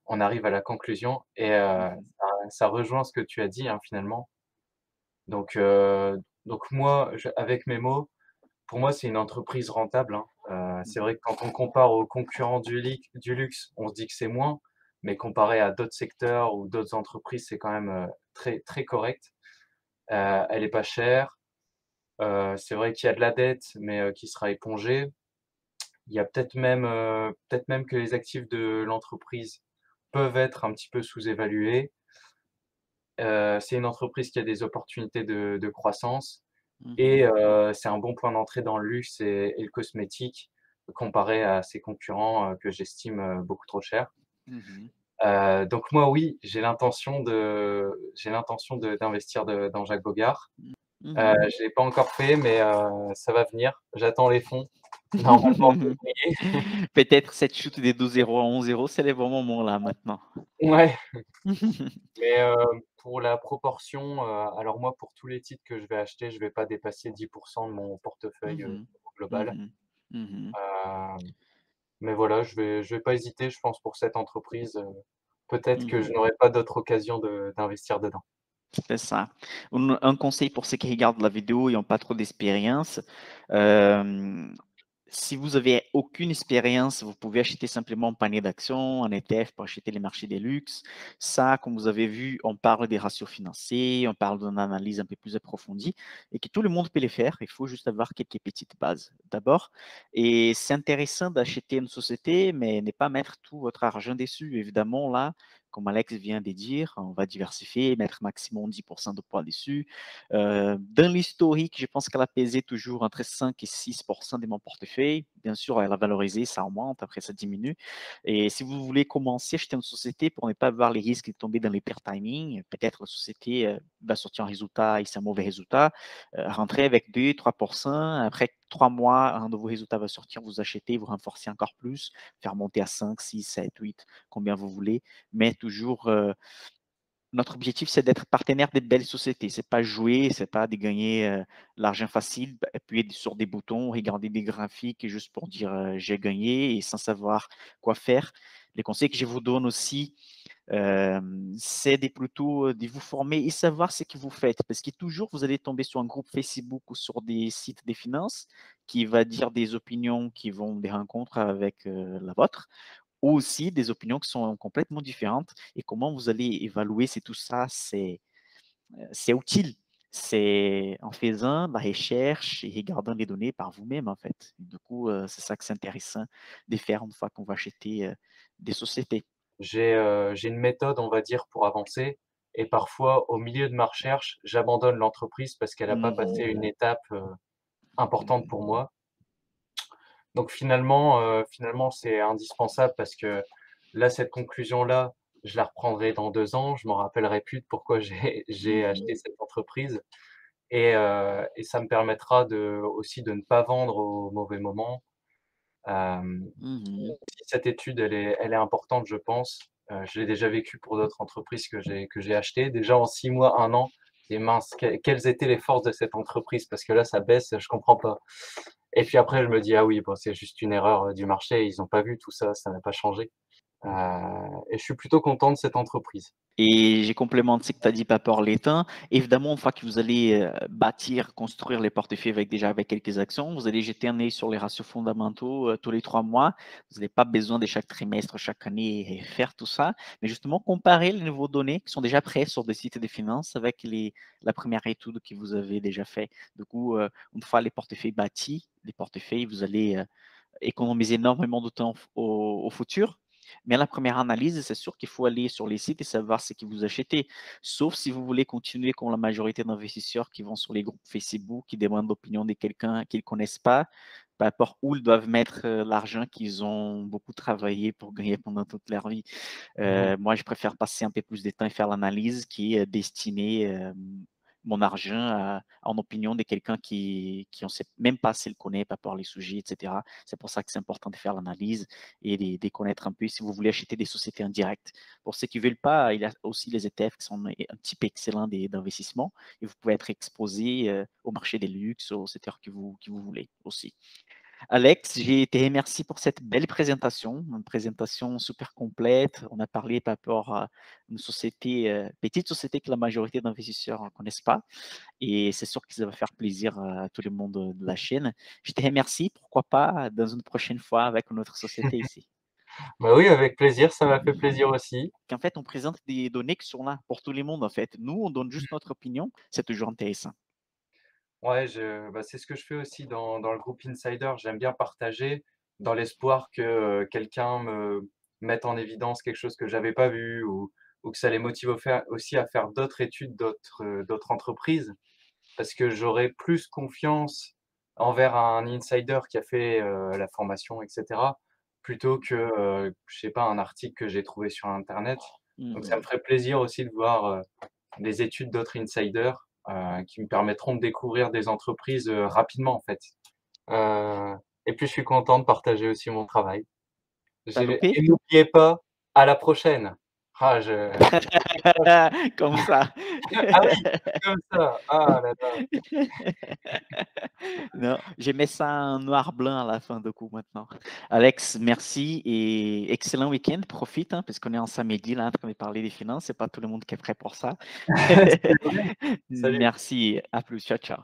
on arrive à la conclusion et Mhm, ça rejoint ce que tu as dit, hein, finalement. Donc moi, je avec mes mots, pour moi, c'est une entreprise rentable, hein. C'est mhm, vrai que quand on compare aux concurrents du luxe, on se dit que c'est moins, mais comparé à d'autres secteurs ou d'autres entreprises, c'est quand même, très, très correct. Elle est pas chère, c'est vrai qu'il y a de la dette, mais qui sera épongée. Il y a peut-être même que les actifs de l'entreprise peuvent être un petit peu sous-évalués. C'est une entreprise qui a des opportunités de croissance et mhm, c'est un bon point d'entrée dans le luxe et le cosmétique, comparé à ses concurrents, que j'estime, beaucoup trop chers. mhm, Donc moi, oui, j'ai l'intention d'investir dans Jacques Bogart. mhm. Je l'ai pas encore fait, mais ça va venir. J'attends les fonds, normalement en février. Peut-être cette chute des 12 € à 11 €, c'est les bons moments là maintenant. Ouais. Mais pour la proportion, alors moi, pour tous les titres que je vais acheter, je vais pas dépasser 10 de mon portefeuille, Mhm, global. mhm, mhm, Hem, mais voilà, je vais pas hésiter, je pense, pour cette entreprise, peut-être que je mhm. n'aurai pas d'autre occasion d'investir dedans. C'est ça. Un conseil pour ceux qui regardent la vidéo et n'ont pas trop d'expérience, hem, si vous avez aucune expérience, vous pouvez acheter simplement un panier d'actions, un ETF pour acheter les marchés des luxe. Ça, comme vous avez vu, on parle des ratios financiers, on parle d'une analyse un peu plus approfondie et que tout le monde peut les faire. Il faut juste avoir quelques petites bases d'abord. Et c'est intéressant d'acheter une société, mais ne pas mettre tout votre argent dessus. Évidemment, là, comme Alex vient de dire, on va diversifier, mettre maximum 10% de poids dessus. Dans l'historique, je pense qu'elle a pesé toujours entre 5 et 6% de mon portefeuille. Bien sûr, elle a valorisé, ça augmente, après ça diminue. Et si vous voulez commencer à acheter une société pour ne pas avoir les risques de tomber dans l'hyper timing, peut-être la société va sortir un résultat et c'est un mauvais résultat, rentrez avec 2-3%. Après 3 mois, un nouveau résultat va sortir, vous achetez, vous renforcez encore plus, faire monter à 5, 6, 7, 8, combien vous voulez, mais toujours notre objectif, c'est d'être partenaire des belles sociétés. C'est pas jouer, c'est pas de gagner l'argent facile, appuyer sur des boutons, regarder des graphiques juste pour dire j'ai gagné et sans savoir quoi faire. Les conseils que je vous donne aussi, c'est de plutôt de vous former et savoir ce que vous faites. Parce que toujours, vous allez tomber sur un groupe Facebook ou sur des sites des finances qui va dire des opinions qui vont des rencontres avec la vôtre ou aussi des opinions qui sont complètement différentes et comment vous allez évaluer si tout ça c'est utile. C'est en faisant la recherche et regardant les données par vous-même, en fait. Du coup, c'est ça que c'est intéressant de faire une fois qu'on va acheter des sociétés. J'ai une méthode, on va dire, pour avancer et parfois, au milieu de ma recherche, j'abandonne l'entreprise parce qu'elle a pas passé Mhm, une étape, importante mhm, pour moi. Donc finalement, c'est indispensable parce que là, cette conclusion-là, je la reprendrai dans 2 ans, je m'en rappellerai plus de pourquoi j'ai mhm, acheté cette entreprise et ça me permettra aussi de ne pas vendre au mauvais moment. mhm, Si cette étude, elle est importante, je pense. Je l'ai déjà vécu pour d'autres entreprises que j'ai achetées. Déjà en 6 mois, 1 an, et mince, quelles étaient les forces de cette entreprise? Parce que là, ça baisse, je comprends pas. Et puis après, je me dis: «Ah oui, bon, c'est juste une erreur, du marché, ils ont pas vu tout ça, ça n'a pas changé». Heu et je suis plutôt content de cette entreprise. et je complémente ce que tu as dit par rapport à l'État. Évidemment, une fois que vous allez bâtir, construire les portefeuilles avec quelques actions, vous allez jeter un œil sur les ratios fondamentaux tous les 3 mois. Vous n'avez pas besoin de chaque trimestre, chaque année faire tout ça, mais justement comparer les nouveaux données qui sont déjà prêtes sur des sites de finances avec la première étude que vous avez déjà fait. Du coup, une fois les portefeuilles bâtis, les portefeuilles, vous allez économiser énormément de temps au futur. Mais à la première analyse, c'est sûr qu'il faut aller sur les sites et savoir ce que vous achetez. Sauf si vous voulez continuer comme la majorité d'investisseurs qui vont sur les groupes Facebook, qui demandent l'opinion de quelqu'un qu'ils ne connaissent pas. peu importe où ils doivent mettre, l'argent qu'ils ont beaucoup travaillé pour gagner pendant toute leur vie. Mmh. Moi, je préfère passer un peu plus de temps et faire l'analyse qui est destiner, mon argent à en opinion de quelqu'un qui on sait même pas s'il connaît par rapport les sujets et cetera. C'est pour ça que c'est important de faire l'analyse et de connaître un peu si vous voulez acheter des sociétés en direct. Pour ceux qui veulent pas, il y a aussi les ETF qui sont un type excellent d'investissement et vous pouvez être exposé, au marché des luxes, au secteur que vous voulez aussi. Alex, j'ai te remercie pour cette belle présentation, une présentation super complète. On a parlé par rapport à une société, petite société que la majorité d'investisseurs ne connaissent pas et c'est sûr que ça va faire plaisir à tout le monde de la chaîne. Je te remercie, pourquoi pas dans une prochaine fois avec une autre société ici. Bah oui, avec plaisir, ça m'a fait plaisir aussi. En fait, on présente des données qui sont là pour tout le monde en fait. Nous, on donne juste notre opinion, c'est toujours intéressant. Ouais, bah, c'est ce que je fais aussi dans le groupe Insider. J'aime bien partager dans l'espoir que, quelqu'un me mette en évidence quelque chose que j'avais pas vu ou que ça les motive au faire aussi à faire d'autres études, d'autres entreprises. Parce que j'aurais plus confiance envers un insider qui a fait, la formation et cetera, plutôt que, je sais pas, un article que j'ai trouvé sur internet. Donc ça me Mhm. ferait plaisir aussi de voir, les études d'autres insiders, qui me permettront de découvrir des entreprises, rapidement, en fait. Heu et puis je suis content de partager aussi mon travail. T'as J'ai loupé? et n'oubliez pas, à la prochaine. Ah je Comme ça. ah oui, comme ça. Ah là là. Non, j'ai mis ça en noir-blanc à la fin du coup maintenant. Alex, merci et excellent week-end. Profite, hein, parce qu'on est en samedi là, en train de parler des finances. C'est pas tout le monde qui est prêt pour ça. C'est vrai. Salut. Merci. À plus. Ciao, ciao.